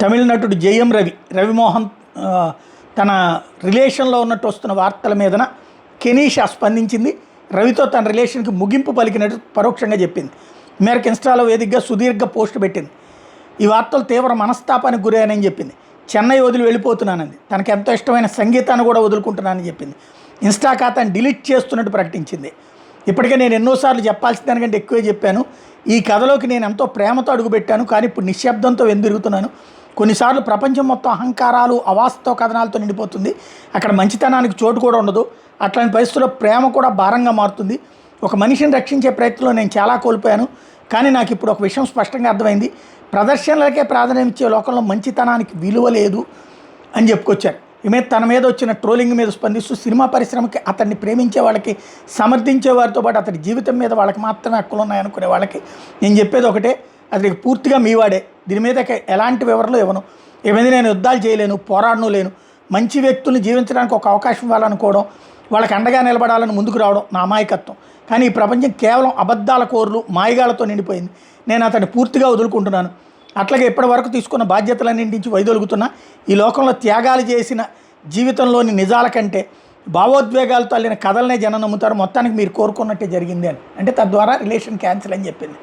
తమిళ నటుడు జయం రవిమోహన్ తన రిలేషన్లో ఉన్నట్టు వస్తున్న వార్తల మీదన కెనీషా స్పందించింది. రవితో తన రిలేషన్కి ముగింపు పలికినట్టు పరోక్షంగా చెప్పింది. ఈ మేరకు ఇన్స్టాలో వేదికగా సుదీర్ఘ పోస్ట్ పెట్టింది. ఈ వార్తలు తీవ్ర మనస్తాపానికి గురయ్యానని చెప్పింది. చెన్నై వదిలి వెళ్ళిపోతున్నానంది. తనకు ఎంతో ఇష్టమైన సంగీతాన్ని కూడా వదులుకుంటున్నానని చెప్పింది. ఇన్స్టా ఖాతాను డిలీట్ చేస్తున్నట్టు ప్రకటించింది. ఇప్పటికే నేను ఎన్నోసార్లు చెప్పాల్సిన దానికంటే ఎక్కువే చెప్పాను. ఈ కథలోకి నేను ఎంతో ప్రేమతో అడుగుపెట్టాను, కానీ ఇప్పుడు నిశ్శబ్దంతో వెందిరుగుతున్నాను. కొన్నిసార్లు ప్రపంచం మొత్తం అహంకారాలు, అవాస్తవ కథనాలతో నిండిపోతుంది. అక్కడ మంచితనానికి చోటు కూడా ఉండదు. అట్లాంటి పరిస్థితుల్లో ప్రేమ కూడా భారంగా మారుతుంది. ఒక మనిషిని రక్షించే ప్రయత్నంలో నేను చాలా కోల్పోయాను, కానీ నాకు ఇప్పుడు ఒక విషయం స్పష్టంగా అర్థమైంది. ప్రదర్శనలకే ప్రాధాన్యం ఇచ్చే లోకంలో మంచితనానికి విలువ లేదు అని చెప్పుకొచ్చారు. తన మీద వచ్చిన ట్రోలింగ్ మీద స్పందిస్తూ సినిమా పరిశ్రమకి అతన్ని ప్రేమించే వాళ్ళకి, సమర్థించే వారితో పాటు అతని జీవితం మీద వాళ్ళకి మాత్రమే హక్కులు ఉన్నాయనుకునే వాళ్ళకి నేను చెప్పేది ఒకటే, అతనికి పూర్తిగా మీవాడే. దీని మీద ఎలాంటి వివరాలు ఇవ్వను. ఏమైంది, నేను యుద్ధాలు చేయలేను, పోరాడను లేను. మంచి వ్యక్తుల్ని జీవించడానికి ఒక అవకాశం ఇవ్వాలనుకోవడం, వాళ్ళకి అండగా నిలబడాలని ముందుకు రావడం నా అమాయకత్వం. కానీ ఈ ప్రపంచం కేవలం అబద్ధాల కోర్లు, మాయగాలతో నిండిపోయింది. నేను అతన్ని పూర్తిగా వదులుకుంటున్నాను. అట్లాగే ఇప్పటి వరకు తీసుకున్న బాధ్యతలన్నింటి వైదొలుగుతున్నా. ఈ లోకంలో త్యాగాలు చేసిన జీవితంలోని నిజాల కంటే భావోద్వేగాలతో అల్లిన కథలనే జనం నమ్ముతారు. మొత్తానికి మీరు కోరుకున్నట్టే జరిగింది అని అంటే తద్వారా రిలేషన్ క్యాన్సిల్ అని చెప్పింది.